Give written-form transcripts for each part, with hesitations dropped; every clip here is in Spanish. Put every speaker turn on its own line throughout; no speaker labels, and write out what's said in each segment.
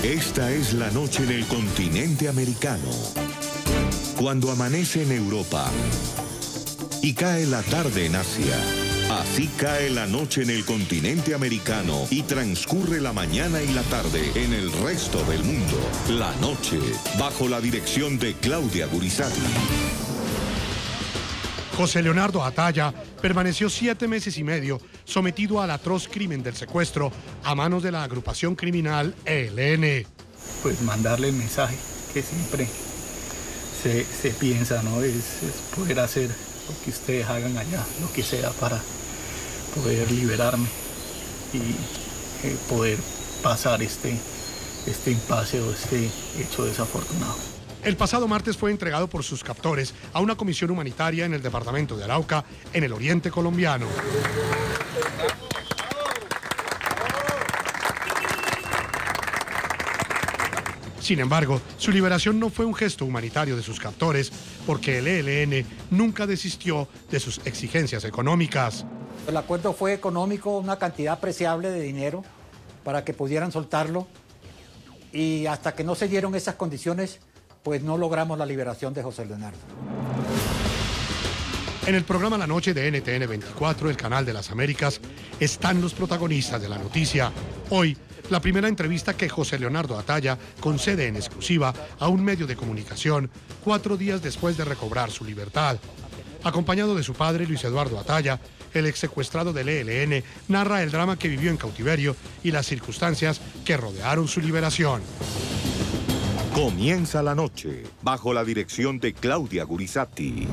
Esta es la noche en el continente americano. Cuando amanece en Europa y cae la tarde en Asia. Así cae la noche en el continente americano y transcurre la mañana y la tarde en el resto del mundo. La noche, bajo la dirección de Claudia Gurizati.
José Leonardo Atalla permaneció 7 meses y medio sometido al atroz crimen del secuestro a manos de la agrupación criminal ELN.
Pues mandarle el mensaje que siempre se piensa, ¿no? Es poder hacer lo que ustedes hagan allá, lo que sea para poder liberarme y poder pasar este impasse o este hecho desafortunado.
El pasado martes fue entregado por sus captores a una comisión humanitaria en el departamento de Arauca, en el oriente colombiano. Sin embargo, su liberación no fue un gesto humanitario de sus captores, porque el ELN nunca desistió de sus exigencias económicas.
El acuerdo fue económico, una cantidad apreciable de dinero para que pudieran soltarlo, y hasta que no se dieron esas condiciones, pues no logramos la liberación de José Leonardo.
En el programa La Noche de NTN 24, el canal de las Américas, están los protagonistas de la noticia. Hoy, la primera entrevista que José Leonardo Atalla concede en exclusiva a un medio de comunicación 4 días después de recobrar su libertad. Acompañado de su padre, Luis Eduardo Atalla, el ex secuestrado del ELN narra el drama que vivió en cautiverio y las circunstancias que rodearon su liberación.
Comienza la noche, bajo la dirección de Claudia Gurizati.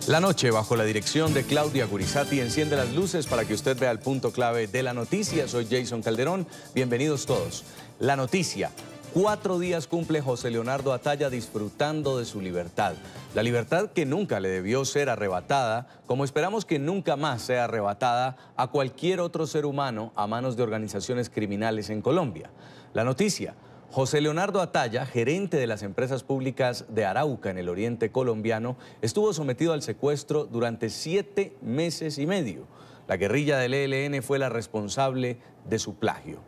La noche, bajo la dirección de Claudia Gurizati, enciende las luces para que usted vea el punto clave de la noticia. Soy Jason Calderón, bienvenidos todos. La noticia: 4 días cumple José Leonardo Atalla disfrutando de su libertad. La libertad que nunca le debió ser arrebatada, como esperamos que nunca más sea arrebatada a cualquier otro ser humano a manos de organizaciones criminales en Colombia. La noticia: José Leonardo Atalla, gerente de las empresas públicas de Arauca en el oriente colombiano, estuvo sometido al secuestro durante 7 meses y medio. La guerrilla del ELN fue la responsable de su plagio.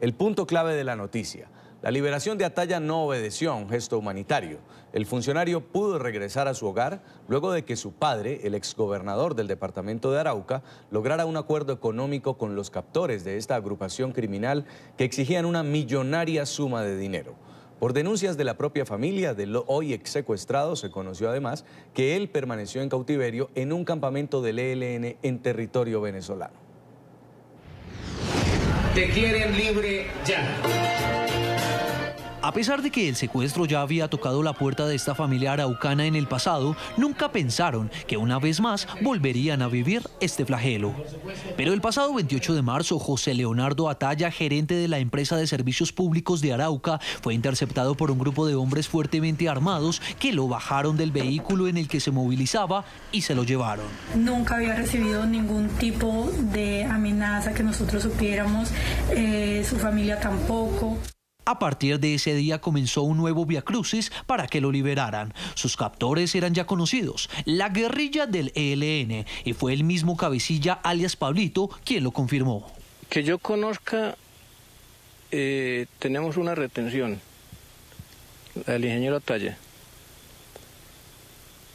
El punto clave de la noticia: la liberación de Atalla no obedeció a un gesto humanitario. El funcionario pudo regresar a su hogar luego de que su padre, el exgobernador del departamento de Arauca, lograra un acuerdo económico con los captores de esta agrupación criminal que exigían una millonaria suma de dinero. Por denuncias de la propia familia del hoy ex secuestrado, se conoció además que él permaneció en cautiverio en un campamento del ELN en territorio venezolano.
Te quieren libre ya.
A pesar de que el secuestro ya había tocado la puerta de esta familia araucana en el pasado, nunca pensaron que una vez más volverían a vivir este flagelo. Pero el pasado 28 de marzo, José Leonardo Atalla, gerente de la empresa de servicios públicos de Arauca, fue interceptado por un grupo de hombres fuertemente armados que lo bajaron del vehículo en el que se movilizaba y se lo llevaron.
Nunca había recibido ningún tipo de amenaza que nosotros supiéramos, su familia tampoco.
A partir de ese día comenzó un nuevo viacrucis para que lo liberaran. Sus captores eran ya conocidos, la guerrilla del ELN, y fue el mismo cabecilla alias Pablito quien lo confirmó.
Que yo conozca, tenemos una retención, la del ingeniero Atalla.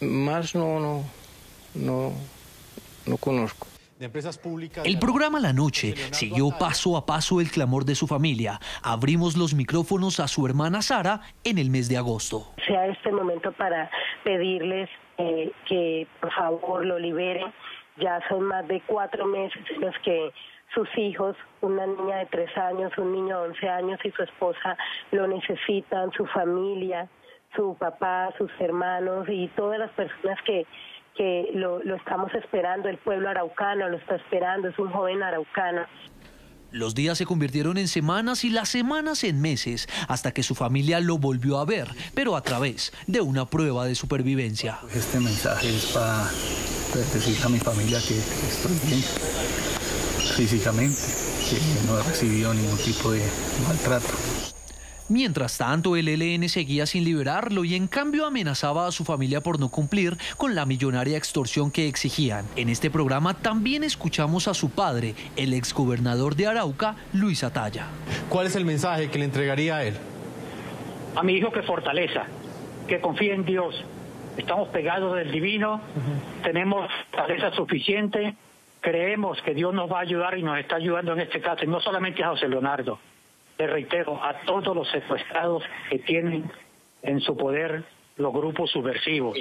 Más no conozco.
De empresas públicas. El programa La Noche siguió paso a paso el clamor de su familia. Abrimos los micrófonos a su hermana Sara en el mes de agosto.
Sea este momento para pedirles que por favor lo liberen. Ya son más de 4 meses en los que sus hijos, una niña de 3 años, un niño de 11 años y su esposa lo necesitan, su familia, su papá, sus hermanos y todas las personas que lo estamos esperando. El pueblo araucano lo está esperando, es un joven araucano.
Los días se convirtieron en semanas y las semanas en meses, hasta que su familia lo volvió a ver, pero a través de una prueba de supervivencia.
Este mensaje es para decirle a mi familia que estoy bien físicamente, que no he recibido ningún tipo de maltrato.
Mientras tanto, el ELN seguía sin liberarlo y en cambio amenazaba a su familia por no cumplir con la millonaria extorsión que exigían. En este programa también escuchamos a su padre, el exgobernador de Arauca, Luis Ataya.
¿Cuál es el mensaje que le entregaría a él?
A mi hijo que fortaleza, que confíe en Dios. Estamos pegados del divino, tenemos fortaleza suficiente, creemos que Dios nos va a ayudar y nos está ayudando en este caso, y no solamente a José Leonardo. Le reitero, a todos los secuestrados que tienen en su poder los grupos subversivos.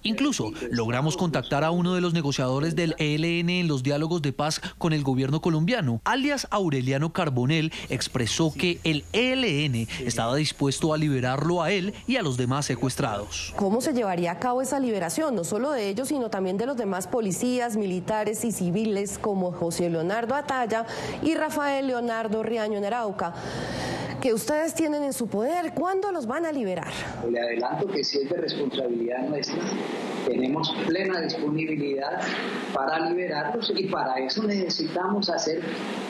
Incluso logramos contactar a uno de los negociadores del ELN en los diálogos de paz con el gobierno colombiano. Alias Aureliano Carbonell expresó que el ELN estaba dispuesto a liberarlo a él y a los demás secuestrados.
¿Cómo se llevaría a cabo esa liberación? No solo de ellos, sino también de los demás policías, militares y civiles como José Leonardo Ataya y Rafael Leonardo Riaño en Arauca, que ustedes tienen en su poder. ¿Cuándo los van a liberar?
Le adelanto que si es de responsabilidad nuestra, tenemos plena disponibilidad para liberarlos y para eso necesitamos hacer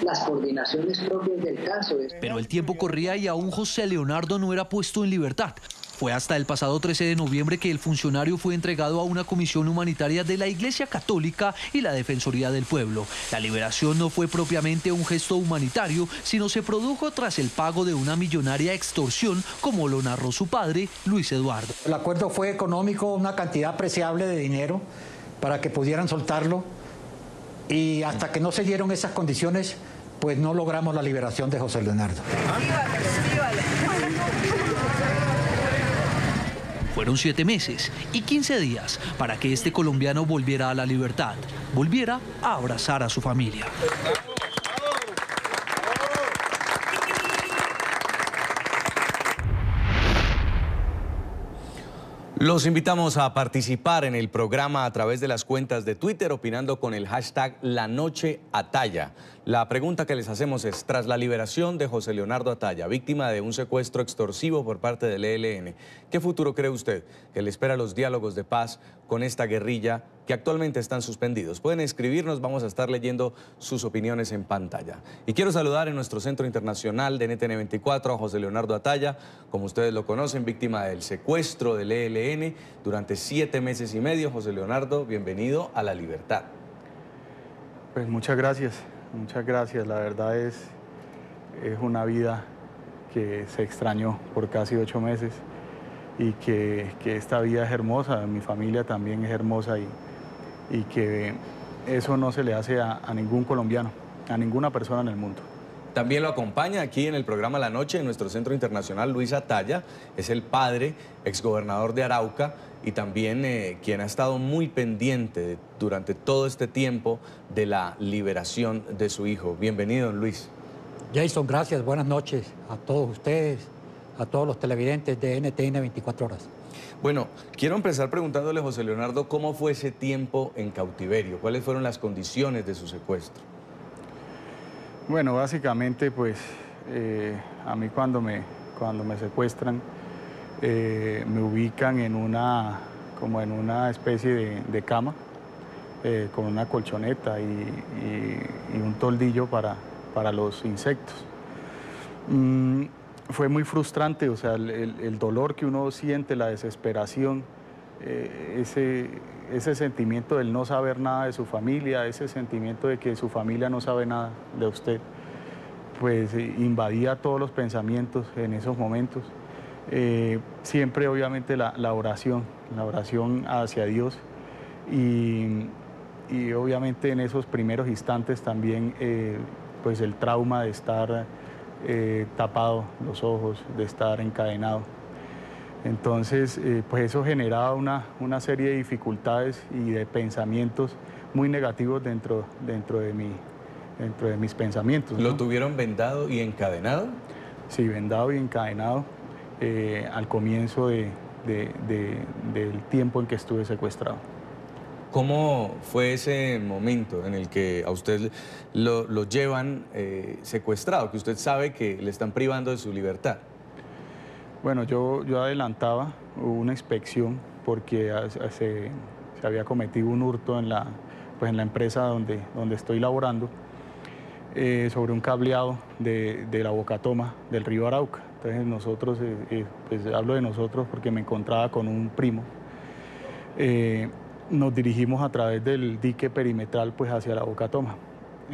las coordinaciones propias del caso.
Pero el tiempo corría y aún José Leonardo no era puesto en libertad. Fue hasta el pasado 13 de noviembre que el funcionario fue entregado a una comisión humanitaria de la Iglesia Católica y la Defensoría del Pueblo. La liberación no fue propiamente un gesto humanitario, sino se produjo tras el pago de una millonaria extorsión, como lo narró su padre, Luis Eduardo.
El acuerdo fue económico, una cantidad apreciable de dinero para que pudieran soltarlo, y hasta que no se dieron esas condiciones, pues no logramos la liberación de José Leonardo.
Fueron 7 meses y 15 días para que este colombiano volviera a la libertad, volviera a abrazar a su familia.
Los invitamos a participar en el programa a través de las cuentas de Twitter, opinando con el hashtag La Noche Ataya. La pregunta que les hacemos es, tras la liberación de José Leonardo Ataya, víctima de un secuestro extorsivo por parte del ELN, ¿qué futuro cree usted que le espera a los diálogos de paz con esta guerrilla que actualmente están suspendidos? Pueden escribirnos, vamos a estar leyendo sus opiniones en pantalla. Y quiero saludar en nuestro Centro Internacional de NTN 24 a José Leonardo Ataya, como ustedes lo conocen, víctima del secuestro del ELN durante 7 meses y medio. José Leonardo, bienvenido a la libertad.
Pues muchas gracias. Muchas gracias, la verdad es una vida que se extrañó por casi 8 meses y que esta vida es hermosa, mi familia también es hermosa y que eso no se le hace a ningún colombiano, a ninguna persona en el mundo.
También lo acompaña aquí en el programa La Noche, en nuestro Centro Internacional, Luis Ataya, es el padre, exgobernador de Arauca, y también quien ha estado muy pendiente durante todo este tiempo de la liberación de su hijo. Bienvenido, Luis.
Jason, gracias. Buenas noches a todos ustedes, a todos los televidentes de NTN 24 horas.
Bueno, quiero empezar preguntándole, José Leonardo, ¿cómo fue ese tiempo en cautiverio? ¿Cuáles fueron las condiciones de su secuestro?
Bueno, básicamente, pues, a mí cuando me secuestran, me ubican en como en una especie de cama, con una colchoneta y un toldillo para los insectos. Fue muy frustrante, o sea, el dolor que uno siente, la desesperación, ese sentimiento del no saber nada de su familia, ese sentimiento de que su familia no sabe nada de usted, pues invadía todos los pensamientos en esos momentos. Siempre obviamente la oración hacia Dios y obviamente en esos primeros instantes también pues el trauma de estar tapado los ojos, de estar encadenado. Entonces pues eso generaba una serie de dificultades y de pensamientos muy negativos dentro de mis pensamientos, ¿no?
¿Lo tuvieron vendado y encadenado?
Sí, vendado y encadenado. Al comienzo del tiempo en que estuve secuestrado.
¿Cómo fue ese momento en el que a usted lo llevan secuestrado, que usted sabe que le están privando de su libertad?
Bueno, yo adelantaba una inspección porque se había cometido un hurto en la empresa donde estoy laborando, sobre un cableado de la bocatoma del río Arauca. Entonces nosotros, pues hablo de nosotros porque me encontraba con un primo. Nos dirigimos a través del dique perimetral pues hacia la Boca Toma.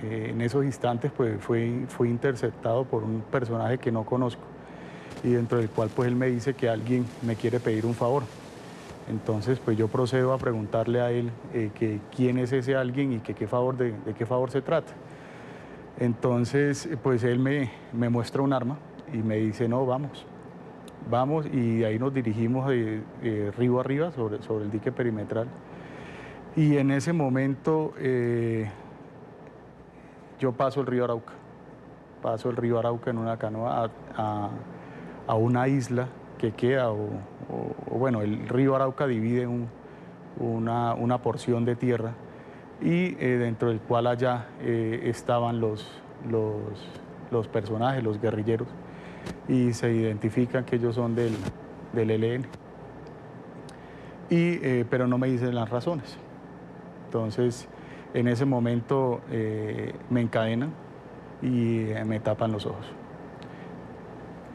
En esos instantes pues fui interceptado por un personaje que no conozco y dentro del cual pues él me dice que alguien me quiere pedir un favor. Entonces pues yo procedo a preguntarle a él que quién es ese alguien y que de qué favor se trata. Entonces pues él me muestra un arma y me dice no, vamos, y de ahí nos dirigimos de río arriba sobre el dique perimetral. Y en ese momento yo paso el río Arauca en una canoa a una isla que queda, bueno, el río Arauca divide una porción de tierra y dentro del cual allá estaban los personajes, los guerrilleros, y se identifican que ellos son del ELN, pero no me dicen las razones. Entonces, en ese momento me encadenan y me tapan los ojos.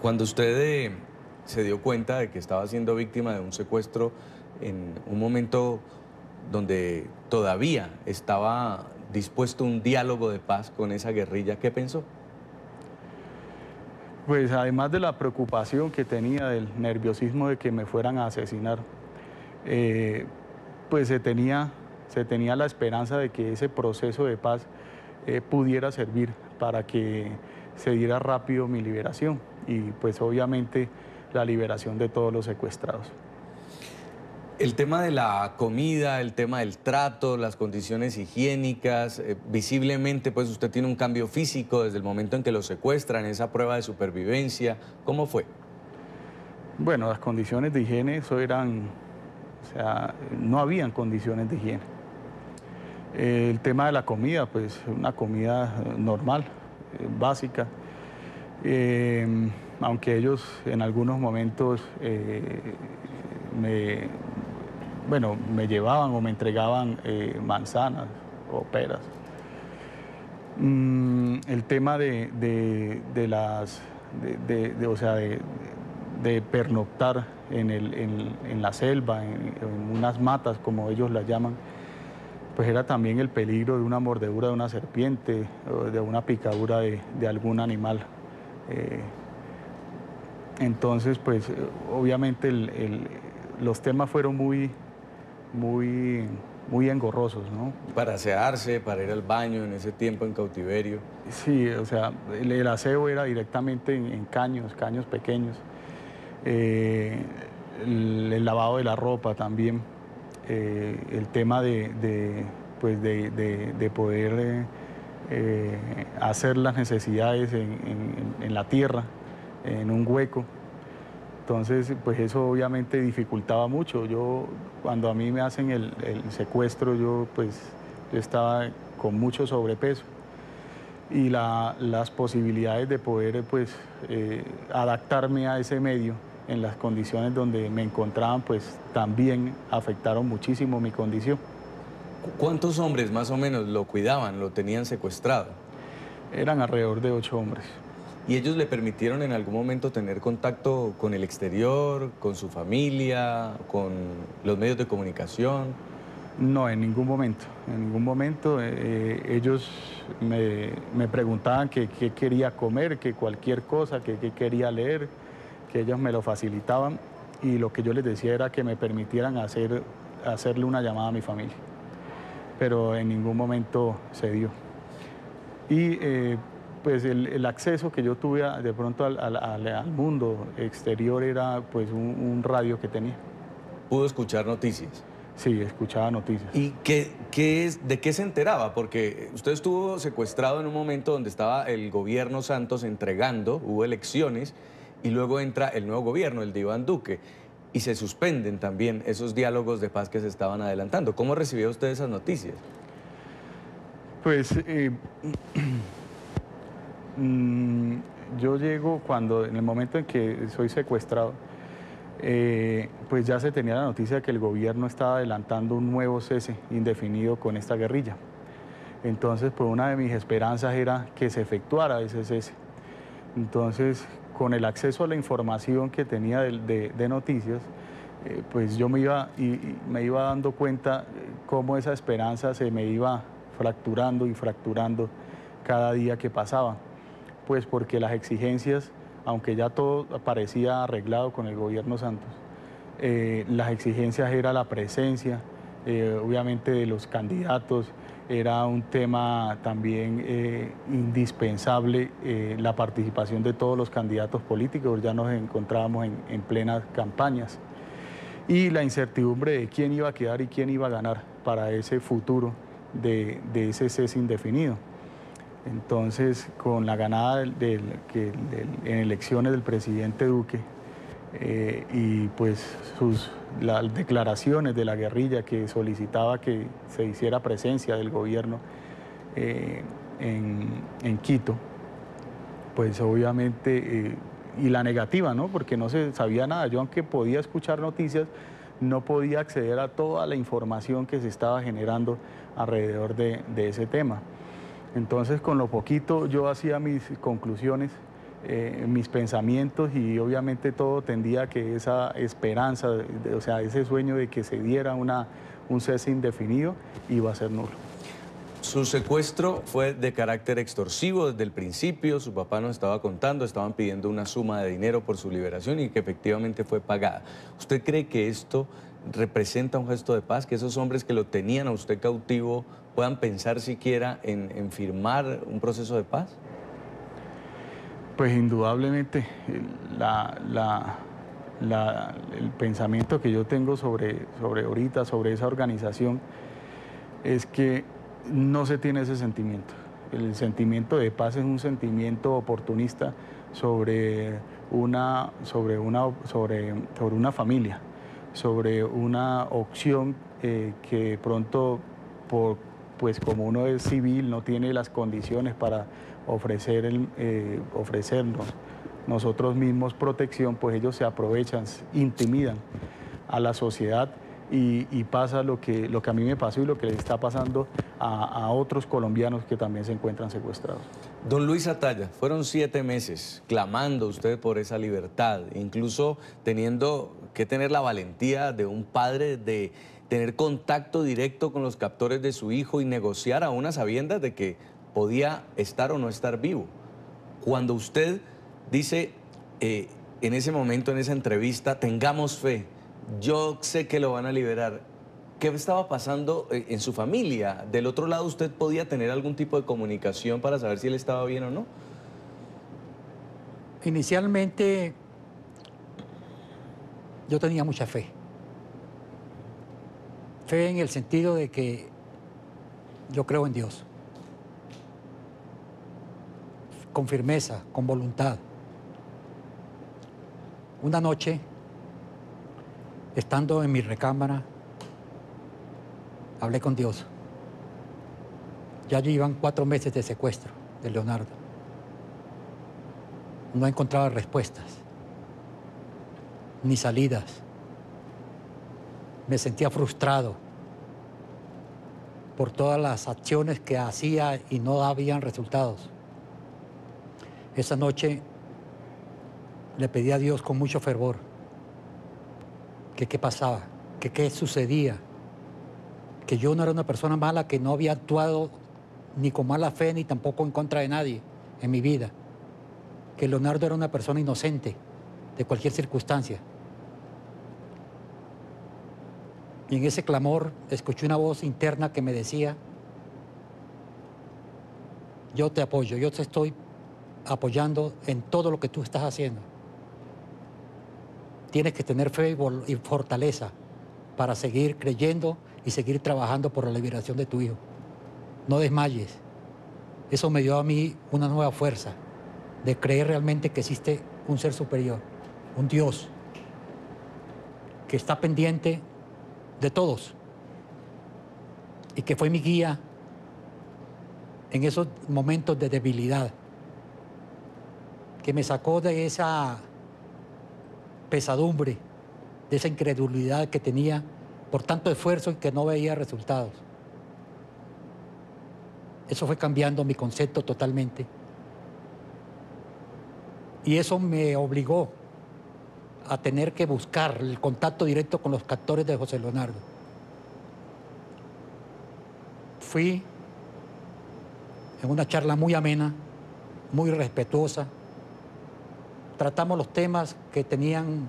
Cuando usted se dio cuenta de que estaba siendo víctima de un secuestro en un momento donde todavía estaba dispuesto un diálogo de paz con esa guerrilla, ¿qué pensó?
Pues además de la preocupación que tenía, del nerviosismo de que me fueran a asesinar, pues se tenía la esperanza de que ese proceso de paz pudiera servir para que se diera rápido mi liberación y pues obviamente la liberación de todos los secuestrados.
El tema de la comida, el tema del trato, las condiciones higiénicas, visiblemente pues usted tiene un cambio físico desde el momento en que lo secuestran, esa prueba de supervivencia, ¿cómo fue?
Bueno, las condiciones de higiene no habían condiciones de higiene. El tema de la comida, pues una comida normal, básica, aunque ellos en algunos momentos me llevaban o me entregaban manzanas o peras. El tema de pernoctar en la selva, en unas matas como ellos las llaman, pues era también el peligro de una mordedura de una serpiente o de una picadura de algún animal. Entonces, pues obviamente los temas fueron muy engorrosos, ¿no?
Para asearse, para ir al baño en ese tiempo en cautiverio.
Sí, o sea, el aseo era directamente en caños pequeños. El lavado de la ropa también. El tema de poder hacer las necesidades en la tierra, en un hueco. Entonces, pues eso obviamente dificultaba mucho. Cuando a mí me hacen el secuestro, yo estaba con mucho sobrepeso y las posibilidades de poder adaptarme a ese medio en las condiciones donde me encontraban, pues también afectaron muchísimo mi condición.
¿Cuántos hombres más o menos lo cuidaban, lo tenían secuestrado?
Eran alrededor de 8 hombres.
¿Y ellos le permitieron en algún momento tener contacto con el exterior, con su familia, con los medios de comunicación?
No, en ningún momento. En ningún momento ellos me preguntaban qué quería comer, que cualquier cosa, qué quería leer, que ellos me lo facilitaban y lo que yo les decía era que me permitieran hacerle una llamada a mi familia. Pero en ningún momento se dio. Y pues el acceso que yo tuve de pronto al mundo exterior era pues un radio que tenía.
¿Pudo escuchar noticias?
Sí, escuchaba noticias.
¿Y de qué se enteraba? Porque usted estuvo secuestrado en un momento donde estaba el gobierno Santos entregando, hubo elecciones, y luego entra el nuevo gobierno, el de Iván Duque, y se suspenden también esos diálogos de paz que se estaban adelantando. ¿Cómo recibió usted esas noticias?
Pues yo llego en el momento en que soy secuestrado, pues ya se tenía la noticia de que el gobierno estaba adelantando un nuevo cese indefinido con esta guerrilla. Entonces, pues una de mis esperanzas era que se efectuara ese cese. Entonces, con el acceso a la información que tenía de noticias, pues yo me iba dando cuenta cómo esa esperanza se me iba fracturando y fracturando cada día que pasaba. Pues porque las exigencias, aunque ya todo parecía arreglado con el gobierno Santos, las exigencias era la presencia, obviamente, de los candidatos. Era un tema también indispensable la participación de todos los candidatos políticos. Ya nos encontrábamos en plenas campañas. Y la incertidumbre de quién iba a quedar y quién iba a ganar para ese futuro de ese cese indefinido. Entonces, con la ganada en elecciones del presidente Duque y pues las declaraciones de la guerrilla que solicitaba que se hiciera presencia del gobierno en Quito, pues obviamente, y la negativa, ¿no? Porque no se sabía nada. Yo, aunque podía escuchar noticias, no podía acceder a toda la información que se estaba generando alrededor de ese tema. Entonces, con lo poquito yo hacía mis conclusiones, mis pensamientos, y obviamente todo tendía a que esa esperanza, o sea, ese sueño de que se diera un cese indefinido iba a ser nulo.
Su secuestro fue de carácter extorsivo desde el principio. Su papá nos estaba contando, estaban pidiendo una suma de dinero por su liberación y que efectivamente fue pagada. ¿Usted cree que esto representa un gesto de paz, que esos hombres que lo tenían a usted cautivo puedan pensar siquiera en firmar un proceso de paz?
Pues indudablemente el pensamiento que yo tengo sobre esa organización es que no se tiene ese sentimiento. El sentimiento de paz es un sentimiento oportunista sobre una familia, sobre una opción que pronto, pues como uno es civil, no tiene las condiciones para ofrecernos nosotros mismos protección, pues ellos se aprovechan, intimidan a la sociedad y pasa lo que a mí me pasó y lo que le está pasando a otros colombianos que también se encuentran secuestrados.
Don Luis Ataya, fueron 7 meses clamando usted por esa libertad, incluso teniendo que tener la valentía de un padre de tener contacto directo con los captores de su hijo y negociar a unas sabiendas de que podía estar o no estar vivo. Cuando usted dice en ese momento, en esa entrevista, tengamos fe, yo sé que lo van a liberar, ¿qué estaba pasando en su familia? Del otro lado, ¿usted podía tener algún tipo de comunicación para saber si él estaba bien o no?
Inicialmente yo tenía mucha fe. Fe en el sentido de que yo creo en Dios. Con firmeza, con voluntad. Una noche, estando en mi recámara, hablé con Dios. Ya llevan 4 meses de secuestro de Leonardo. No encontraba respuestas, ni salidas. Me sentía frustrado por todas las acciones que hacía y no habían resultados. Esa noche le pedí a Dios con mucho fervor que qué pasaba, que qué sucedía, que yo no era una persona mala, que no había actuado ni con mala fe ni tampoco en contra de nadie en mi vida, que Leonardo era una persona inocente de cualquier circunstancia. Y en ese clamor escuché una voz interna que me decía: yo te apoyo, yo te estoy apoyando en todo lo que tú estás haciendo. Tienes que tener fe y fortaleza para seguir creyendo y seguir trabajando por la liberación de tu hijo. No desmayes. Eso me dio a mí una nueva fuerza de creer realmente que existe un ser superior, un Dios, que está pendiente de todos y que fue mi guía en esos momentos de debilidad, que me sacó de esa pesadumbre, de esa incredulidad que tenía por tanto esfuerzo y que no veía resultados. Eso fue cambiando mi concepto totalmente. Y eso me obligó a tener que buscar el contacto directo con los captores de José Leonardo. Fui en una charla muy amena, muy respetuosa. Tratamos los temas que tenían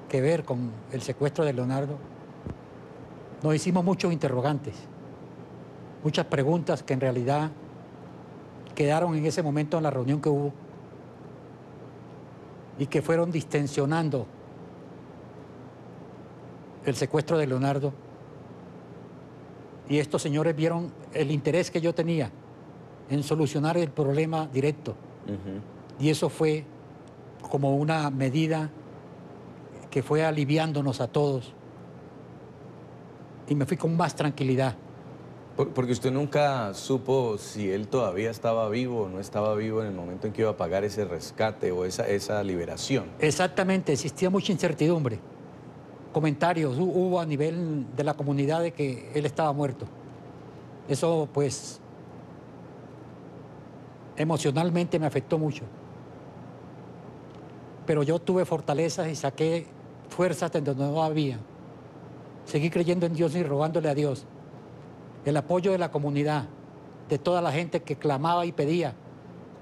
que ver con el secuestro de Leonardo. Nos hicimos muchos interrogantes, muchas preguntas que en realidad quedaron en ese momento en la reunión que hubo y que fueron distensionando el secuestro de Leonardo. Y estos señores vieron el interés que yo tenía en solucionar el problema directo. Y eso fue como una medida que fue aliviándonos a todos. Y me fui con más tranquilidad.
Porque usted nunca supo si él todavía estaba vivo o no estaba vivo en el momento en que iba a pagar ese rescate o esa liberación.
Exactamente, existía mucha incertidumbre. Comentarios hubo a nivel de la comunidad de que él estaba muerto. Eso, pues, emocionalmente me afectó mucho. Pero yo tuve fortalezas y saqué fuerzas de donde no había. Seguí creyendo en Dios y rogándole a Dios. El apoyo de la comunidad, de toda la gente que clamaba y pedía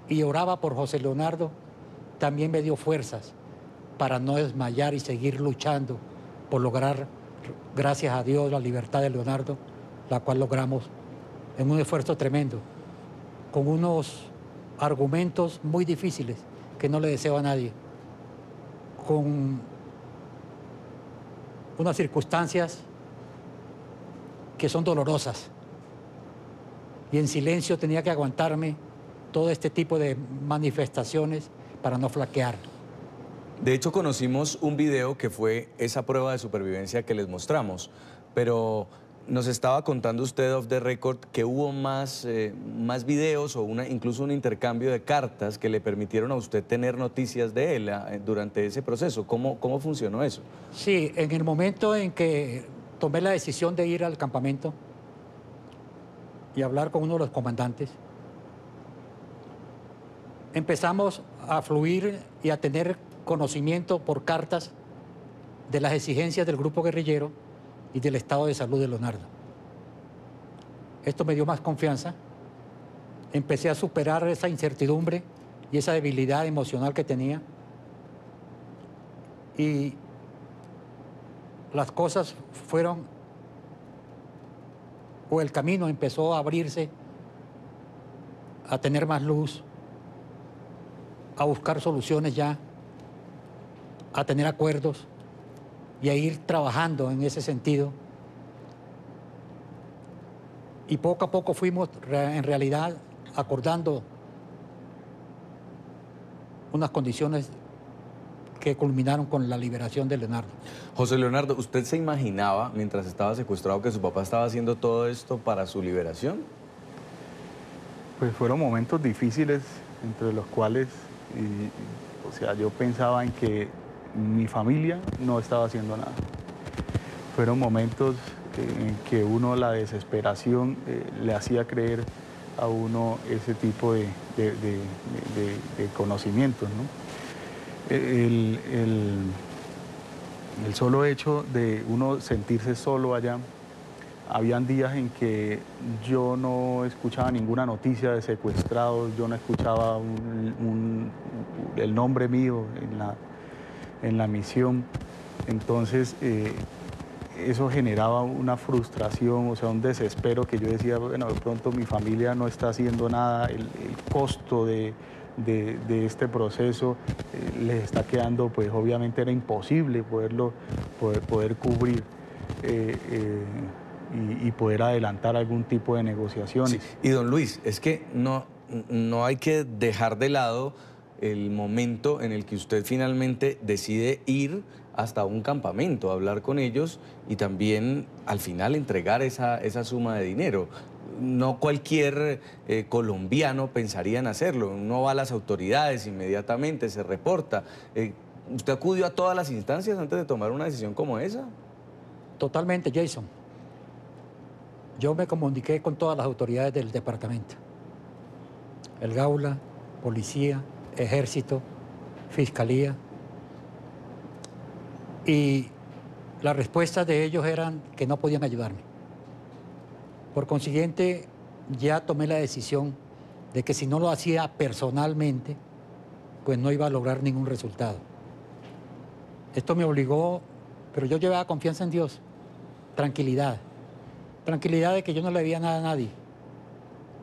y oraba por José Leonardo, también me dio fuerzas para no desmayar y seguir luchando por lograr, gracias a Dios, la libertad de Leonardo, la cual logramos en un esfuerzo tremendo, con unos argumentos muy difíciles que no le deseo a nadie, con unas circunstancias que son dolorosas. Y en silencio tenía que aguantarme todo este tipo de manifestaciones para no flaquear.
De hecho, conocimos un video que fue esa prueba de supervivencia que les mostramos, pero nos estaba contando usted off the record que hubo más videos o incluso un intercambio de cartas que le permitieron a usted tener noticias de él durante ese proceso. ¿Cómo funcionó eso?
Sí, en el momento en que tomé la decisión de ir al campamento y hablar con uno de los comandantes, empezamos a fluir y a tener conocimiento por cartas de las exigencias del grupo guerrillero y del estado de salud de Leonardo. Esto me dio más confianza. Empecé a superar esa incertidumbre y esa debilidad emocional que tenía. Y las cosas fueron, o el camino empezó a abrirse, a tener más luz, a buscar soluciones ya, a tener acuerdos y a ir trabajando en ese sentido. Y poco a poco fuimos en realidad acordando unas condiciones que culminaron con la liberación de Leonardo.
José Leonardo, ¿usted se imaginaba, mientras estaba secuestrado, que su papá estaba haciendo todo esto para su liberación?
Pues fueron momentos difíciles, entre los cuales, o sea, yo pensaba en que mi familia no estaba haciendo nada. Fueron momentos en que la desesperación le hacía creer a uno ese tipo de conocimientos, ¿no? El solo hecho de uno sentirse solo allá, habían días en que yo no escuchaba ninguna noticia de secuestrados, yo no escuchaba el nombre mío en la misión. Entonces eso generaba una frustración, o sea, un desespero que yo decía, bueno, de pronto mi familia no está haciendo nada, el costo de este proceso les está quedando, pues obviamente era imposible poder cubrir y poder adelantar algún tipo de negociaciones.
Sí. Y don Luis, es que no hay que dejar de lado el momento en el que usted finalmente decide ir hasta un campamento, hablar con ellos y también al final entregar esa suma de dinero. No cualquier colombiano pensaría en hacerlo. Uno va a las autoridades inmediatamente, se reporta. ¿Usted acudió a todas las instancias antes de tomar una decisión como esa?
Totalmente, Jason. Yo me comuniqué con todas las autoridades del departamento. El Gaula, policía, ejército, Fiscalía. Y las respuestas de ellos eran que no podían ayudarme. Por consiguiente, ya tomé la decisión de que si no lo hacía personalmente, pues no iba a lograr ningún resultado. Esto me obligó, pero yo llevaba confianza en Dios, tranquilidad. Tranquilidad de que yo no le debía nada a nadie,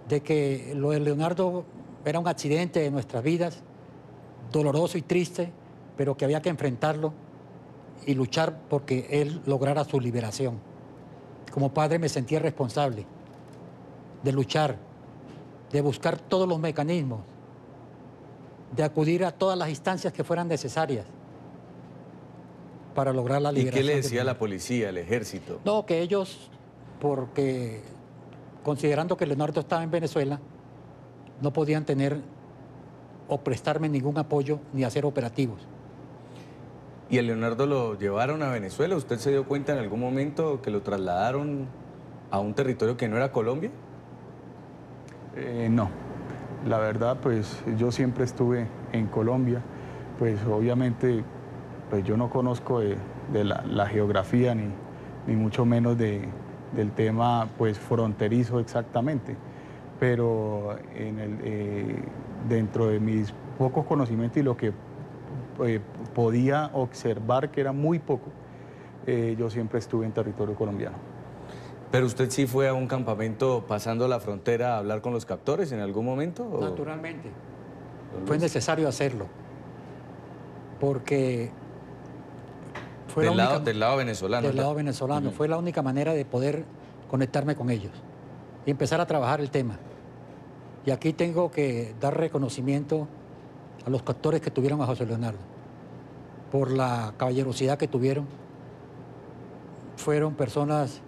de que lo de Leonardo era un accidente de nuestras vidas, doloroso y triste, pero que había que enfrentarlo y luchar porque él lograra su liberación. Como padre me sentía responsable de luchar, de buscar todos los mecanismos, de acudir a todas las instancias que fueran necesarias para lograr la liberación.
¿Y qué le decía la policía, el ejército?
No, que ellos, porque considerando que Leonardo estaba en Venezuela, no podían tener o prestarme ningún apoyo ni hacer operativos.
¿Y a Leonardo lo llevaron a Venezuela? ¿Usted se dio cuenta en algún momento que lo trasladaron a un territorio que no era Colombia?
No, la verdad pues yo siempre estuve en Colombia, pues obviamente pues yo no conozco de la geografía ni mucho menos del tema pues fronterizo exactamente, pero dentro de mis pocos conocimientos y lo que podía observar, que era muy poco, yo siempre estuve en territorio colombiano.
¿Pero usted sí fue a un campamento pasando la frontera a hablar con los captores en algún momento? ¿O?
Naturalmente. Fue necesario hacerlo, porque fue
del lado venezolano.
Del lado venezolano. Fue la única manera de poder conectarme con ellos y empezar a trabajar el tema. Y aquí tengo que dar reconocimiento a los captores que tuvieron a José Leonardo por la caballerosidad que tuvieron. Fueron personas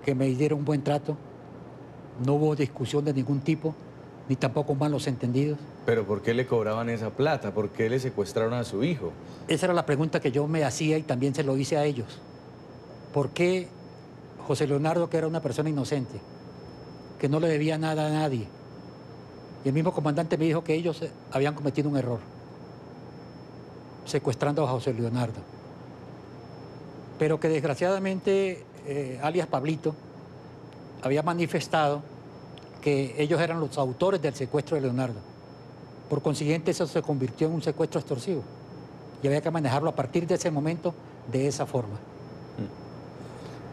que me dieron un buen trato, no hubo discusión de ningún tipo, ni tampoco malos entendidos.
¿Pero por qué le cobraban esa plata? ¿Por qué le secuestraron a su hijo?
Esa era la pregunta que yo me hacía y también se lo hice a ellos. ¿Por qué José Leonardo, que era una persona inocente, que no le debía nada a nadie, y el mismo comandante me dijo que ellos habían cometido un error, secuestrando a José Leonardo, pero que desgraciadamente alias Pablito había manifestado que ellos eran los autores del secuestro de Leonardo. Por consiguiente, eso se convirtió en un secuestro extorsivo y había que manejarlo a partir de ese momento de esa forma.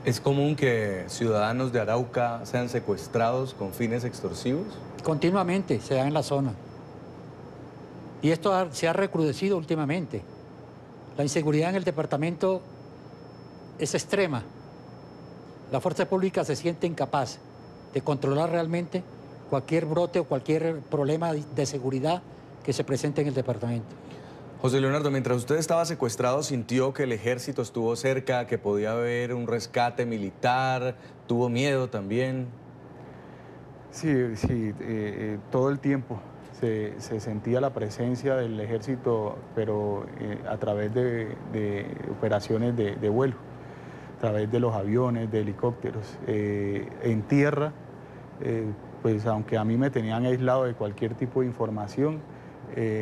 ¿Es común que ciudadanos de Arauca sean secuestrados con fines extorsivos?
Continuamente se da en la zona. Y esto se ha recrudecido últimamente. La inseguridad en el departamento es extrema. La fuerza pública se siente incapaz de controlar realmente cualquier brote o cualquier problema de seguridad que se presente en el departamento.
José Leonardo, mientras usted estaba secuestrado, ¿sintió que el ejército estuvo cerca, que podía haber un rescate militar? ¿Tuvo miedo también?
Sí, todo el tiempo se sentía la presencia del ejército, pero a través de operaciones de vuelo, a través de los aviones, de helicópteros. En tierra, pues aunque a mí me tenían aislado de cualquier tipo de información,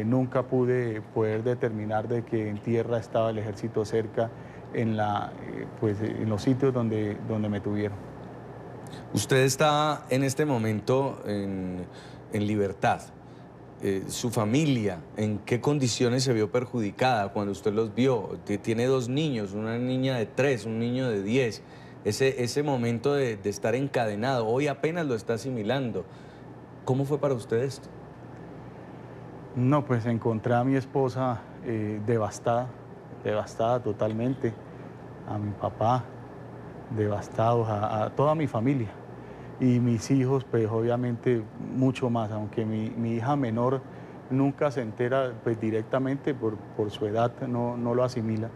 nunca pude poder determinar de que en tierra estaba el ejército cerca en los sitios donde me tuvieron.
Usted está en este momento en libertad. Su familia, ¿en qué condiciones se vio perjudicada cuando usted los vio? Tiene 2 niños, una niña de 3, un niño de 10. Ese momento de estar encadenado, hoy apenas lo está asimilando. ¿Cómo fue para usted esto?
No, pues encontré a mi esposa devastada totalmente, a mi papá devastados, a toda mi familia. Y mis hijos, pues obviamente mucho más, aunque mi hija menor nunca se entera pues, directamente por su edad, no lo asimila,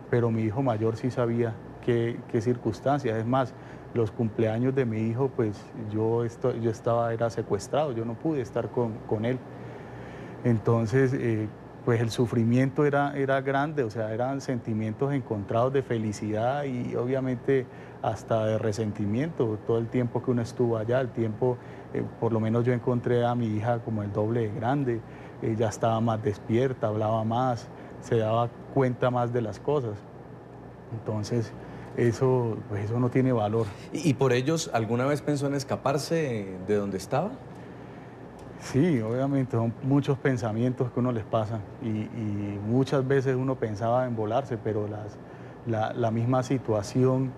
pero mi hijo mayor sí sabía qué circunstancias. Es más, los cumpleaños de mi hijo, pues era secuestrado, yo no pude estar con él. Entonces, pues el sufrimiento era grande, o sea, eran sentimientos encontrados de felicidad y obviamente hasta de resentimiento. Todo el tiempo que uno estuvo allá, por lo menos yo encontré a mi hija como el doble de grande, ya estaba más despierta, hablaba más, se daba cuenta más de las cosas. Entonces, eso, pues eso no tiene valor.
¿Y por ellos alguna vez pensó en escaparse de donde estaba?
Sí, obviamente, son muchos pensamientos que uno les pasan y muchas veces uno pensaba en volarse, pero la misma situación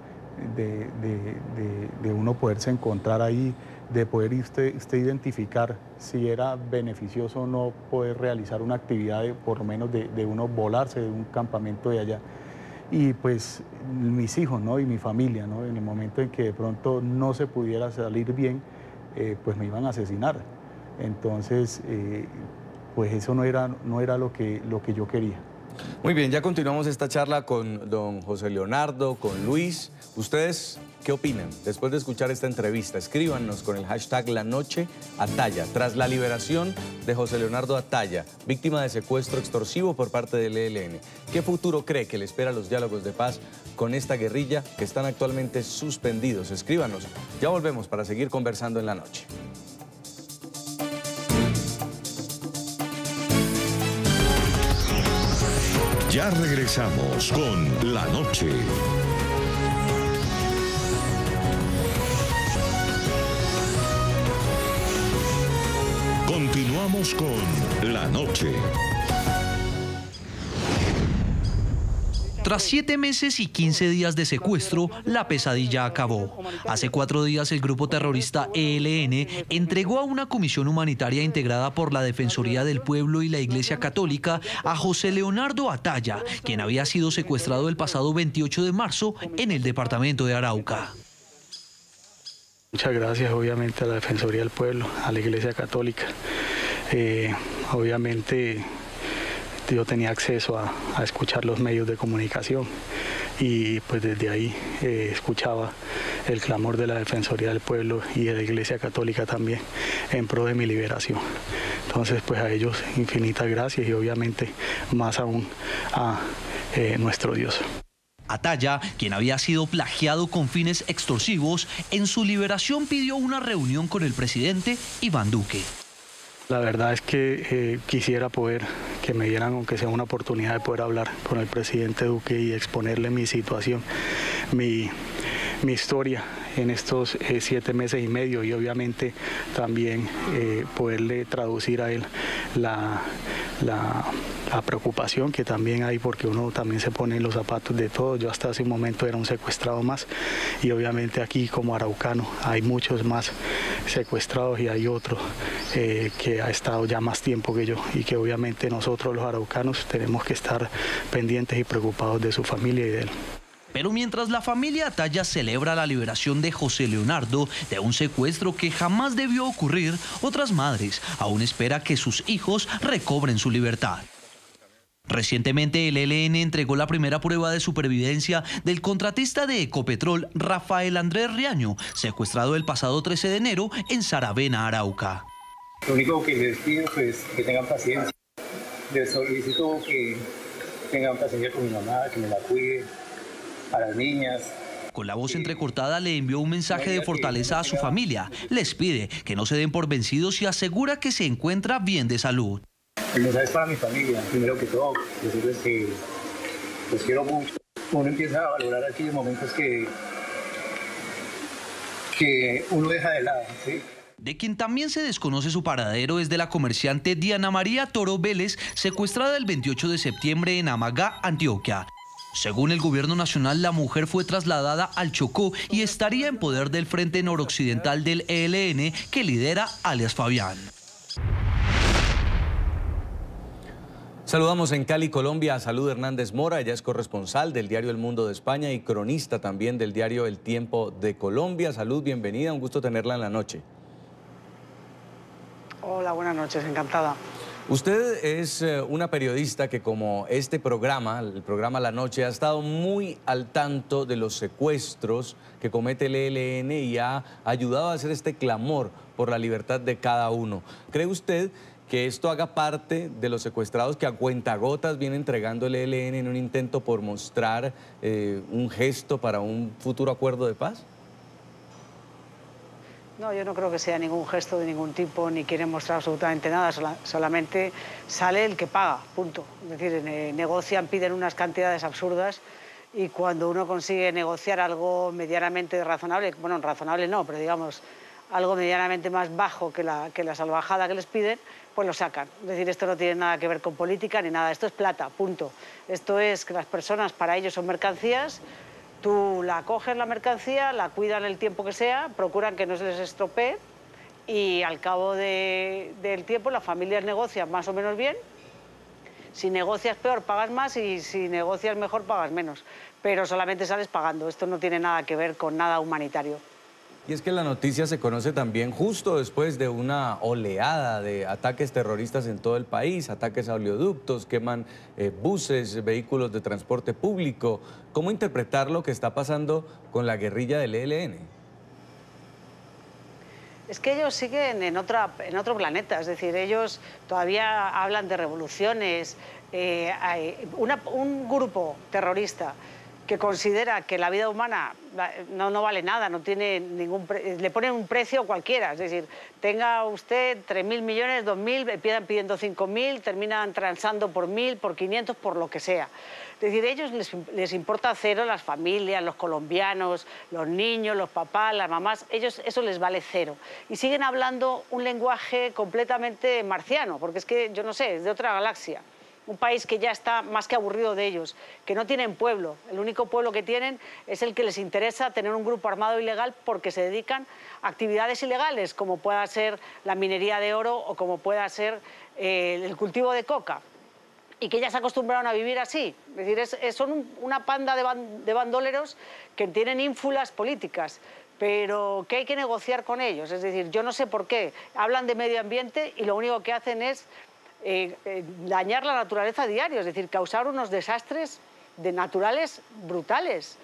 de uno poderse encontrar ahí, de poder usted identificar si era beneficioso o no poder realizar una actividad, por lo menos de uno volarse de un campamento de allá. Y pues mis hijos, ¿no? Y mi familia, ¿no? En el momento en que de pronto no se pudiera salir bien, pues me iban a asesinar. Entonces, pues eso no era lo que yo quería.
Muy bien, ya continuamos esta charla con don José Leonardo, con Luis. ¿Ustedes qué opinan? Después de escuchar esta entrevista, escríbanos con el hashtag La Noche Atalla. Tras la liberación de José Leonardo Atalla, víctima de secuestro extorsivo por parte del ELN, ¿qué futuro cree que le espera a los diálogos de paz con esta guerrilla que están actualmente suspendidos? Escríbanos. Ya volvemos para seguir conversando en la noche.
Ya regresamos con La Noche. Continuamos con La Noche.
Tras 7 meses y 15 días de secuestro, la pesadilla acabó. Hace 4 días el grupo terrorista ELN entregó a una comisión humanitaria integrada por la Defensoría del Pueblo y la Iglesia Católica a José Leonardo Atalla, quien había sido secuestrado el pasado 28 de marzo en el departamento de Arauca.
Muchas gracias obviamente a la Defensoría del Pueblo, a la Iglesia Católica. Obviamente yo tenía acceso a escuchar los medios de comunicación y pues desde ahí escuchaba el clamor de la Defensoría del Pueblo y de la Iglesia Católica también en pro de mi liberación. Entonces pues a ellos infinitas gracias y obviamente más aún a nuestro Dios.
Atalla, quien había sido plagiado con fines extorsivos, en su liberación pidió una reunión con el presidente Iván Duque.
La verdad es que quisiera poder que me dieran, aunque sea una oportunidad de poder hablar con el presidente Duque y exponerle mi situación, mi historia en estos 7 meses y medio y obviamente también poderle traducir a él la preocupación que también hay, porque uno también se pone en los zapatos de todos. Yo hasta hace un momento era un secuestrado más y obviamente aquí como araucano hay muchos más secuestrados y hay otro que ha estado ya más tiempo que yo y que obviamente nosotros los araucanos tenemos que estar pendientes y preocupados de su familia y de él.
Pero mientras la familia Atalla celebra la liberación de José Leonardo de un secuestro que jamás debió ocurrir, otras madres aún esperan que sus hijos recobren su libertad. Recientemente el ELN entregó la primera prueba de supervivencia del contratista de Ecopetrol, Rafael Andrés Riaño, secuestrado el pasado 13 de enero en Saravena, Arauca.
Lo único que les pido es que tengan paciencia. Les solicito que tengan paciencia con mi mamá, que me la cuide, a las niñas.
Con la voz entrecortada le envió un mensaje de fortaleza a su familia. Les pide que no se den por vencidos y asegura que se encuentra bien de salud.
El mensaje es para mi familia, primero que todo, decirles que los quiero mucho. Uno empieza a valorar aquellos momentos que uno deja de lado, ¿sí?
De quien también se desconoce su paradero es de la comerciante Diana María Toro Vélez, secuestrada el 28 de septiembre en Amagá, Antioquia. Según el gobierno nacional, la mujer fue trasladada al Chocó y estaría en poder del Frente Noroccidental del ELN que lidera alias Fabián.
Saludamos en Cali, Colombia, a Salud Hernández Mora. Ella es corresponsal del diario El Mundo de España y cronista también del diario El Tiempo de Colombia. Salud, bienvenida, un gusto tenerla en la noche.
Hola, buenas noches, encantada.
Usted es una periodista que, como este programa, el programa La Noche, ha estado muy al tanto de los secuestros que comete el ELN y ha ayudado a hacer este clamor por la libertad de cada uno. ¿Cree usted que esto haga parte de los secuestrados que a cuentagotas viene entregando el ELN en un intento por mostrar un gesto para un futuro acuerdo de paz?
No, yo no creo que sea ningún gesto de ningún tipo, ni quieren mostrar absolutamente nada, solamente sale el que paga, punto. Es decir, negocian, piden unas cantidades absurdas y cuando uno consigue negociar algo medianamente razonable, bueno, razonable no, pero digamos, algo medianamente más bajo que la salvajada que les piden, pues lo sacan. Es decir, esto no tiene nada que ver con política ni nada, esto es plata, punto. Esto es que las personas para ellos son mercancías. Tú la coges la mercancía, la cuidan el tiempo que sea, procuran que no se les estropee y al cabo del tiempo las familias negocian más o menos bien. Si negocias peor pagas más y si negocias mejor pagas menos, pero solamente sales pagando. Esto no tiene nada que ver con nada humanitario.
Y es que la noticia se conoce también justo después de una oleada de ataques terroristas en todo el país, ataques a oleoductos, queman buses, vehículos de transporte público. ¿Cómo interpretar lo que está pasando con la guerrilla del ELN?
Es que ellos siguen en otro planeta, es decir, ellos todavía hablan de revoluciones. Un grupo terrorista que considera que la vida humana no vale nada, no tiene le ponen un precio cualquiera, es decir, tenga usted 3.000 millones, 2.000, empiezan pidiendo 5.000, terminan transando por 1.000, por 500, por lo que sea. Es decir, a ellos les importa cero las familias, los colombianos, los niños, los papás, las mamás, ellos eso les vale cero. Y siguen hablando un lenguaje completamente marciano, porque es que, yo no sé, es de otra galaxia. Un país que ya está más que aburrido de ellos, que no tienen pueblo. El único pueblo que tienen es el que les interesa tener un grupo armado ilegal porque se dedican a actividades ilegales, como pueda ser la minería de oro o como pueda ser el cultivo de coca. Y que ya se acostumbraron a vivir así. Es decir, son una panda de bandoleros que tienen ínfulas políticas, pero que hay que negociar con ellos. Es decir, yo no sé por qué. Hablan de medio ambiente y lo único que hacen es dañar la naturaleza a diario, es decir, causar unos desastres naturales brutales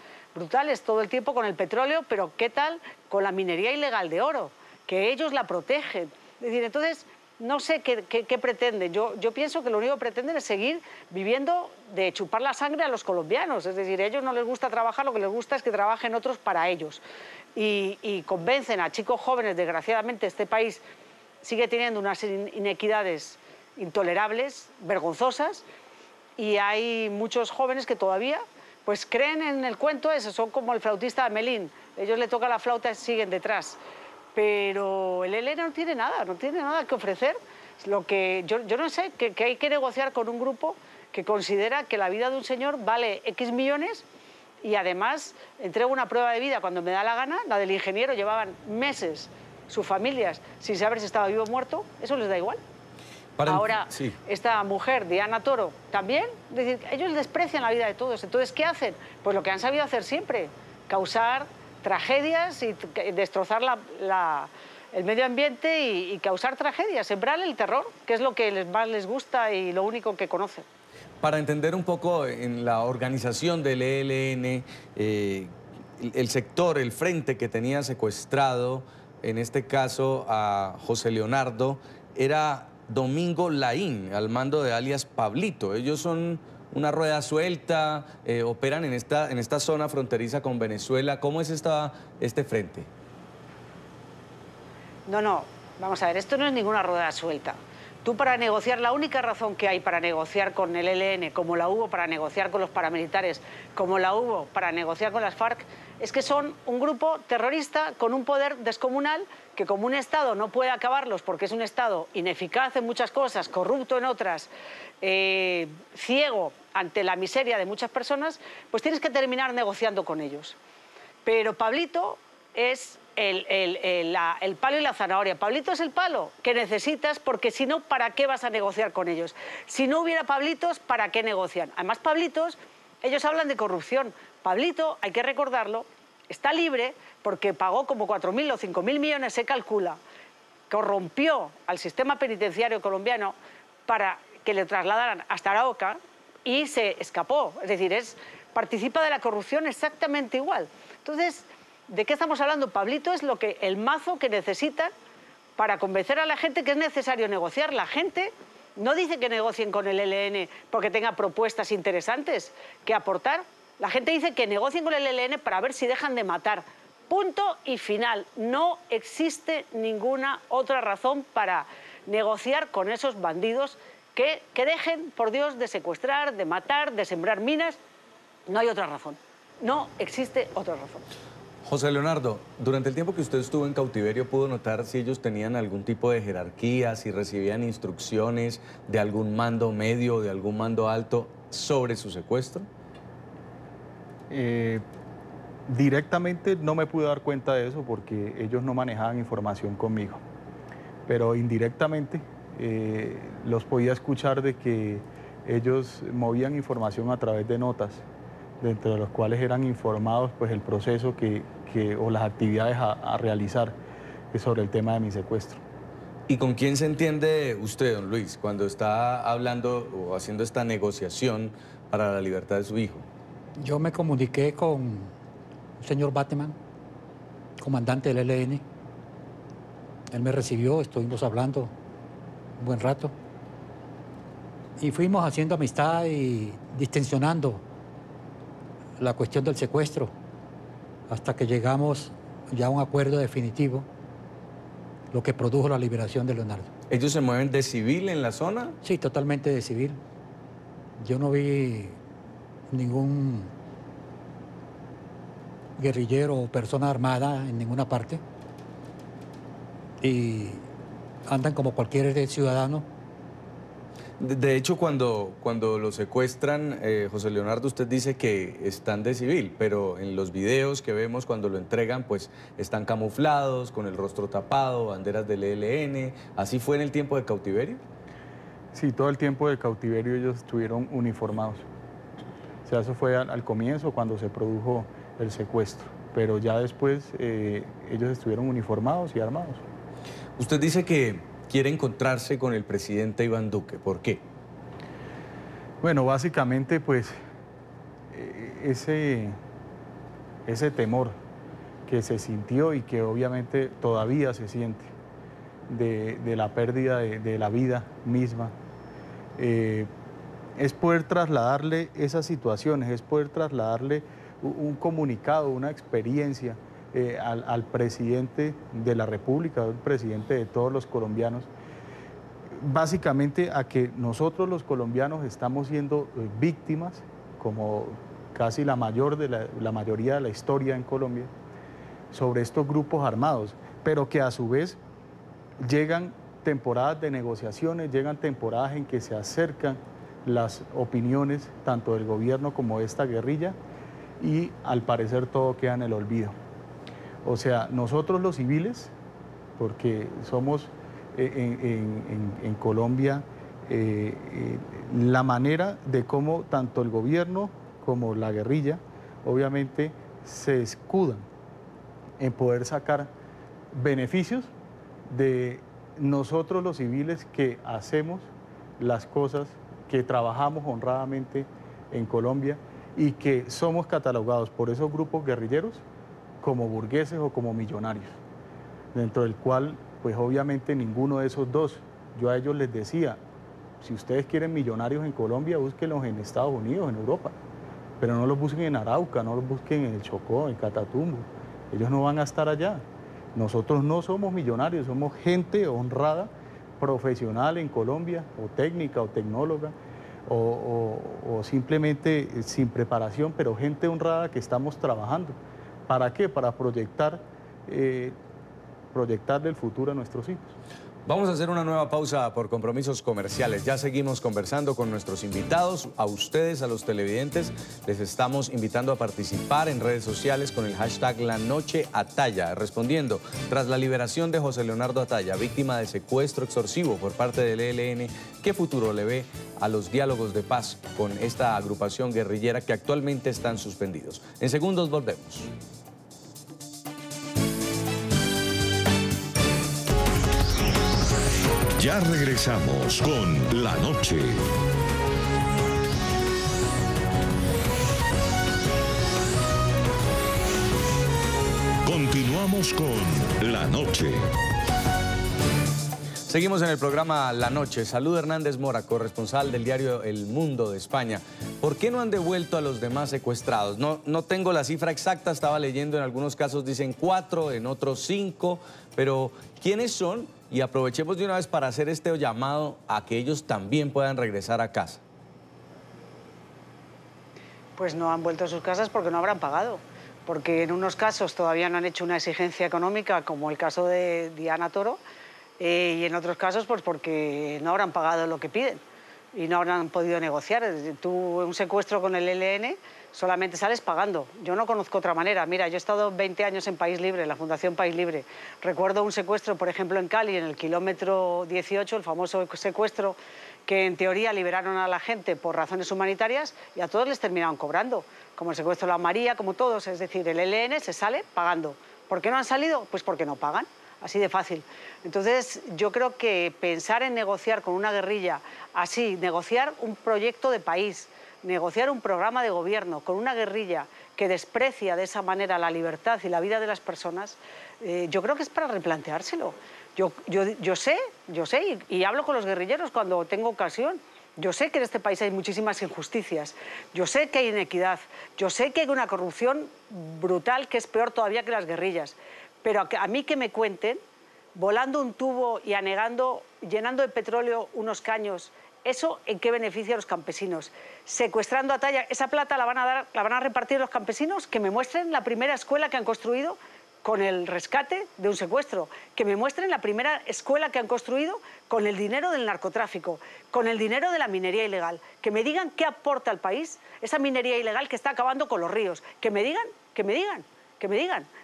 todo el tiempo con el petróleo, pero ¿qué tal con la minería ilegal de oro? Que ellos la protegen. Es decir, entonces, no sé qué pretenden. Yo pienso que lo único que pretenden es seguir viviendo de chupar la sangre a los colombianos. Es decir, a ellos no les gusta trabajar, lo que les gusta es que trabajen otros para ellos. Y convencen a chicos jóvenes, desgraciadamente este país sigue teniendo unas inequidades intolerables, vergonzosas, y hay muchos jóvenes que todavía pues creen en el cuento ese, son como el flautista de Melín, ellos le tocan la flauta y siguen detrás, pero el ELN no tiene nada que ofrecer. Lo que yo no sé, que hay que negociar con un grupo que considera que la vida de un señor vale X millones y además entrega una prueba de vida cuando me da la gana. La del ingeniero, llevaban meses sus familias sin saber si estaba vivo o muerto, eso les da igual. Ahora, sí. Esta mujer, Diana Toro, también, es decir, ellos desprecian la vida de todos. Entonces, ¿qué hacen? Pues lo que han sabido hacer siempre, causar tragedias y destrozar el medio ambiente y causar tragedias, sembrar el terror, que es lo que más les gusta y lo único que conocen.
Para entender un poco en la organización del ELN, el sector, el frente que tenía secuestrado, en este caso a José Leonardo, era Domingo Laín, al mando de alias Pablito. Ellos son una rueda suelta, operan en esta zona fronteriza con Venezuela. ¿Cómo es este frente?
No, vamos a ver, esto no es ninguna rueda suelta. Tú para negociar, la única razón que hay para negociar con el ELN, como la hubo para negociar con los paramilitares, como la hubo para negociar con las FARC, es que son un grupo terrorista con un poder descomunal que como un Estado no puede acabarlos porque es un Estado ineficaz en muchas cosas, corrupto en otras, ciego ante la miseria de muchas personas, pues tienes que terminar negociando con ellos. Pero Pablito es el palo y la zanahoria. Pablito es el palo que necesitas porque si no, ¿para qué vas a negociar con ellos? Si no hubiera Pablitos, ¿para qué negocian? Además, Pablitos, ellos hablan de corrupción. Pablito, hay que recordarlo, está libre porque pagó como 4.000 o 5.000 millones, se calcula, corrompió al sistema penitenciario colombiano para que le trasladaran hasta Arauca y se escapó. Es decir, participa de la corrupción exactamente igual. Entonces, ¿de qué estamos hablando? Pablito es el mazo que necesitan para convencer a la gente que es necesario negociar. La gente no dice que negocien con el ELN porque tenga propuestas interesantes que aportar. La gente dice que negocien con el ELN para ver si dejan de matar Punto y final. No existe ninguna otra razón para negociar con esos bandidos que dejen, por Dios, de secuestrar, de matar, de sembrar minas. No hay otra razón. No existe otra razón.
José Leonardo, durante el tiempo que usted estuvo en cautiverio, ¿pudo notar si ellos tenían algún tipo de jerarquía, si recibían instrucciones de algún mando medio o de algún mando alto sobre su secuestro?
Directamente no me pude dar cuenta de eso porque ellos no manejaban información conmigo, pero indirectamente los podía escuchar de que ellos movían información a través de notas, dentro de los cuales eran informados pues el proceso o las actividades a realizar sobre el tema de mi secuestro.
¿Y con quién se entiende usted, don Luis, cuando está hablando o haciendo esta negociación para la libertad de su hijo?
Yo me comuniqué con el señor Bateman, comandante del ELN. Él me recibió, estuvimos hablando un buen rato. Y fuimos haciendo amistad y distensionando la cuestión del secuestro hasta que llegamos ya a un acuerdo definitivo, lo que produjo la liberación de Leonardo.
¿Ellos se mueven de civil en la zona?
Sí, totalmente de civil. Yo no vi ningún guerrillero o persona armada en ninguna parte y andan como cualquier ciudadano.
De hecho, cuando lo secuestran, José Leonardo, usted dice que están de civil, pero en los videos que vemos cuando lo entregan, pues están camuflados, con el rostro tapado, banderas del ELN. ¿Así fue en el tiempo de cautiverio?
Sí, todo el tiempo de cautiverio ellos estuvieron uniformados. O sea, eso fue al comienzo, cuando se produjo el secuestro, pero ya después ellos estuvieron uniformados y armados.
Usted dice que quiere encontrarse con el presidente Iván Duque. ¿Por qué?
Bueno, básicamente, pues, ese temor que se sintió y que obviamente todavía se siente de la pérdida de la vida misma, es poder trasladarle esas situaciones, es poder trasladarle un comunicado, una experiencia al presidente de la República, al presidente de todos los colombianos, básicamente a que nosotros los colombianos estamos siendo víctimas, como casi la mayoría de la historia en Colombia, sobre estos grupos armados, pero que a su vez llegan temporadas de negociaciones, llegan temporadas en que se acercan las opiniones tanto del gobierno como de esta guerrilla y al parecer todo queda en el olvido. O sea, nosotros los civiles, porque somos en Colombia la manera de cómo tanto el gobierno como la guerrilla obviamente se escudan en poder sacar beneficios de nosotros los civiles que hacemos las cosas, que trabajamos honradamente en Colombia y que somos catalogados por esos grupos guerrilleros como burgueses o como millonarios, dentro del cual, pues obviamente ninguno de esos dos. Yo a ellos les decía, si ustedes quieren millonarios en Colombia, búsquenlos en Estados Unidos, en Europa, pero no los busquen en Arauca, no los busquen en el Chocó, en Catatumbo. Ellos no van a estar allá. Nosotros no somos millonarios, somos gente honrada, profesional en Colombia, o técnica, o tecnóloga, o simplemente sin preparación, pero gente honrada que estamos trabajando. ¿Para qué? Para proyectarle el futuro a nuestros hijos.
Vamos a hacer una nueva pausa por compromisos comerciales. Ya seguimos conversando con nuestros invitados. A ustedes, a los televidentes, les estamos invitando a participar en redes sociales con el hashtag LaNocheAtaya, respondiendo: tras la liberación de José Leonardo Ataya, víctima de secuestro extorsivo por parte del ELN, ¿qué futuro le ve a los diálogos de paz con esta agrupación guerrillera que actualmente están suspendidos? En segundos volvemos.
Ya regresamos con La Noche. Continuamos con La Noche.
Seguimos en el programa La Noche. Salud Hernández Mora, corresponsal del diario El Mundo de España. ¿Por qué no han devuelto a los demás secuestrados? No tengo la cifra exacta, estaba leyendo, en algunos casos dicen 4, en otros 5, pero ¿quiénes son? Y aprovechemos de una vez para hacer este llamado a que ellos también puedan regresar a casa.
Pues no han vuelto a sus casas porque no habrán pagado. Porque en unos casos todavía no han hecho una exigencia económica, como el caso de Diana Toro, y en otros casos pues porque no habrán pagado lo que piden y no habrán podido negociar. Tú, un secuestro con el ELN, solamente sales pagando. Yo no conozco otra manera. Mira, yo he estado 20 años en País Libre, en la Fundación País Libre. Recuerdo un secuestro, por ejemplo, en Cali, en el kilómetro 18, el famoso secuestro, que en teoría liberaron a la gente por razones humanitarias y a todos les terminaron cobrando, como el secuestro de la María, como todos. Es decir, el ELN se sale pagando. ¿Por qué no han salido? Pues porque no pagan. Así de fácil. Entonces, yo creo que pensar en negociar con una guerrilla así, negociar un proyecto de país, negociar un programa de gobierno con una guerrilla que desprecia de esa manera la libertad y la vida de las personas, yo creo que es para replanteárselo. Yo sé, y hablo con los guerrilleros cuando tengo ocasión. Yo sé que en este país hay muchísimas injusticias, yo sé que hay inequidad, yo sé que hay una corrupción brutal que es peor todavía que las guerrillas. Pero a mí que me cuenten, volando un tubo y anegando, llenando de petróleo unos caños, ¿eso en qué beneficia a los campesinos? Secuestrando a Atalla, ¿esa plata la van a repartir los campesinos? Que me muestren la primera escuela que han construido con el rescate de un secuestro, que me muestren la primera escuela que han construido con el dinero del narcotráfico, con el dinero de la minería ilegal, que me digan qué aporta al país esa minería ilegal que está acabando con los ríos, que me digan,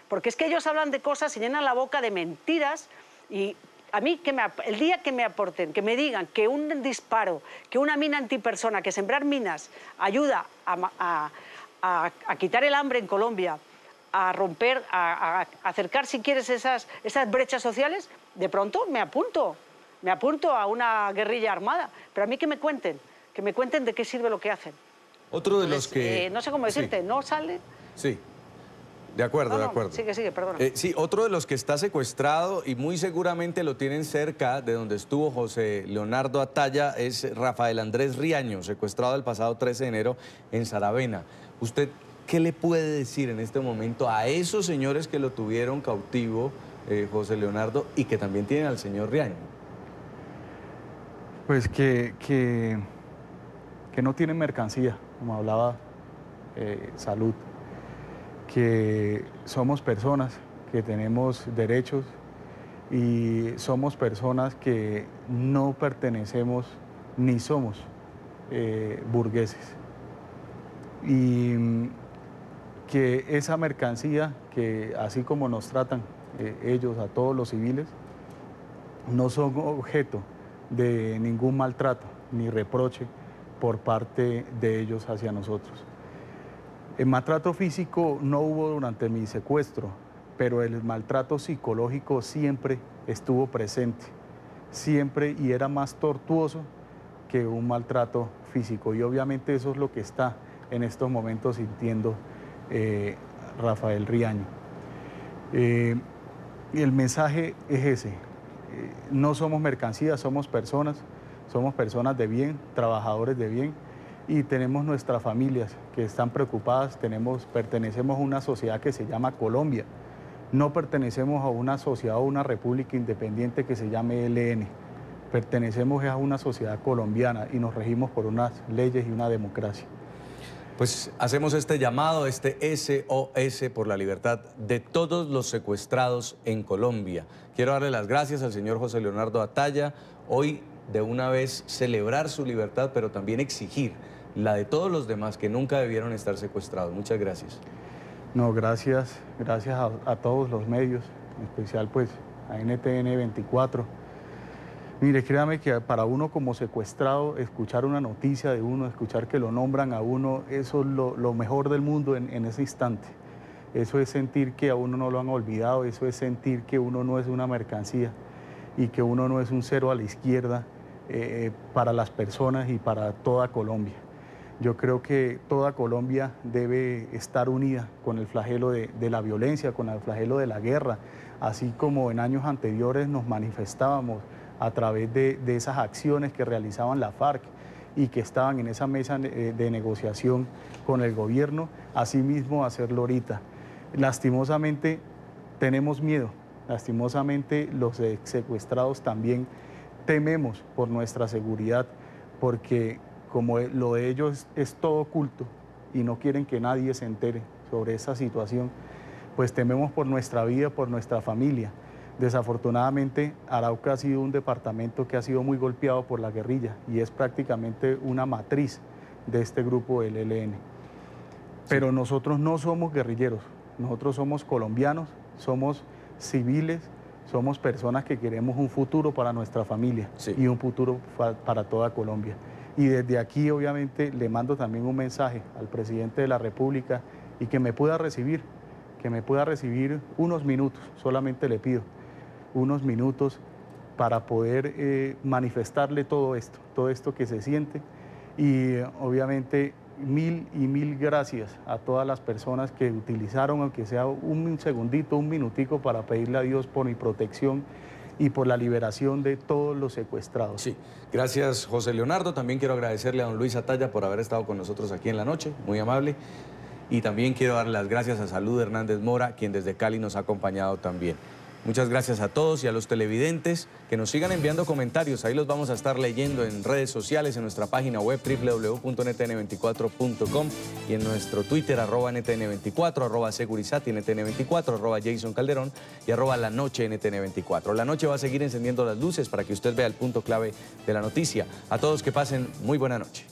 porque es que ellos hablan de cosas, se llenan la boca de mentiras y a mí el día que me aporten, que me digan que un disparo, que una mina antipersona, que sembrar minas ayuda a quitar el hambre en Colombia, a romper, a acercar, si quieres, esas brechas sociales, de pronto me apunto a una guerrilla armada. Pero a mí que me cuenten de qué sirve lo que hacen.
Otro de los que...
no sé cómo decirte, sí. ¿No sale?
Sí. De acuerdo, de acuerdo.
Sigue, perdona.
Sí, otro de los que está secuestrado y muy seguramente lo tienen cerca de donde estuvo José Leonardo Atalla es Rafael Andrés Riaño, secuestrado el pasado 13 de enero en Saravena. ¿Usted qué le puede decir en este momento a esos señores que lo tuvieron cautivo, José Leonardo, y que también tienen al señor Riaño?
Pues que no tienen mercancía, como hablaba Salud. Que somos personas que tenemos derechos y somos personas que no pertenecemos ni somos burgueses. Y que esa mercancía, que así como nos tratan ellos a todos los civiles, no son objeto de ningún maltrato ni reproche por parte de ellos hacia nosotros. El maltrato físico no hubo durante mi secuestro, pero el maltrato psicológico siempre estuvo presente, siempre, y era más tortuoso que un maltrato físico. Y obviamente eso es lo que está en estos momentos sintiendo Rafael Riaño. El mensaje es ese: no somos mercancías, somos personas de bien, trabajadores de bien, y tenemos nuestras familias que están preocupadas. Pertenecemos a una sociedad que se llama Colombia, no pertenecemos a una sociedad o una república independiente que se llame ELN, pertenecemos a una sociedad colombiana y nos regimos por unas leyes y una democracia.
Pues hacemos este llamado, este SOS por la libertad de todos los secuestrados en Colombia. Quiero darle las gracias al señor José Leonardo Atalla. Hoy, de una vez, celebrar su libertad, pero también exigir la de todos los demás que nunca debieron estar secuestrados. Muchas gracias.
No, gracias a todos los medios, en especial pues a NTN 24. Mire, créame que para uno como secuestrado, escuchar una noticia de uno, escuchar que lo nombran a uno, eso es lo mejor del mundo en ese instante. Eso es sentir que a uno no lo han olvidado, eso es sentir que uno no es una mercancía y que uno no es un cero a la izquierda para las personas y para toda Colombia. Yo creo que toda Colombia debe estar unida con el flagelo de la violencia, con el flagelo de la guerra, así como en años anteriores nos manifestábamos a través de esas acciones que realizaban la FARC y que estaban en esa mesa de negociación con el gobierno, asimismo hacerlo ahorita. Lastimosamente tenemos miedo, lastimosamente los secuestrados también tememos por nuestra seguridad, porque como lo de ellos es todo oculto y no quieren que nadie se entere sobre esa situación, pues tememos por nuestra vida, por nuestra familia. Desafortunadamente, Arauca ha sido un departamento que ha sido muy golpeado por la guerrilla y es prácticamente una matriz de este grupo del ELN. Pero nosotros no somos guerrilleros, nosotros somos colombianos, somos civiles, somos personas que queremos un futuro para nuestra familia y un futuro para toda Colombia. Y desde aquí, obviamente, le mando también un mensaje al presidente de la República y que me pueda recibir unos minutos, solamente le pido unos minutos para poder manifestarle todo esto que se siente y obviamente mil gracias a todas las personas que utilizaron, aunque sea un segundito, un minutico, para pedirle a Dios por mi protección y por la liberación de todos los secuestrados.
Sí, gracias José Leonardo. También quiero agradecerle a don Luis Atalla por haber estado con nosotros aquí en la noche, muy amable. Y también quiero dar las gracias a Salud Hernández Mora, quien desde Cali nos ha acompañado también. Muchas gracias a todos y a los televidentes que nos sigan enviando comentarios. Ahí los vamos a estar leyendo en redes sociales, en nuestra página web www.ntn24.com y en nuestro Twitter @NTN24, @Segurizati NTN24, @Jason Calderón y @LaNocheNTN24. La noche va a seguir encendiendo las luces para que usted vea el punto clave de la noticia. A todos que pasen muy buena noche.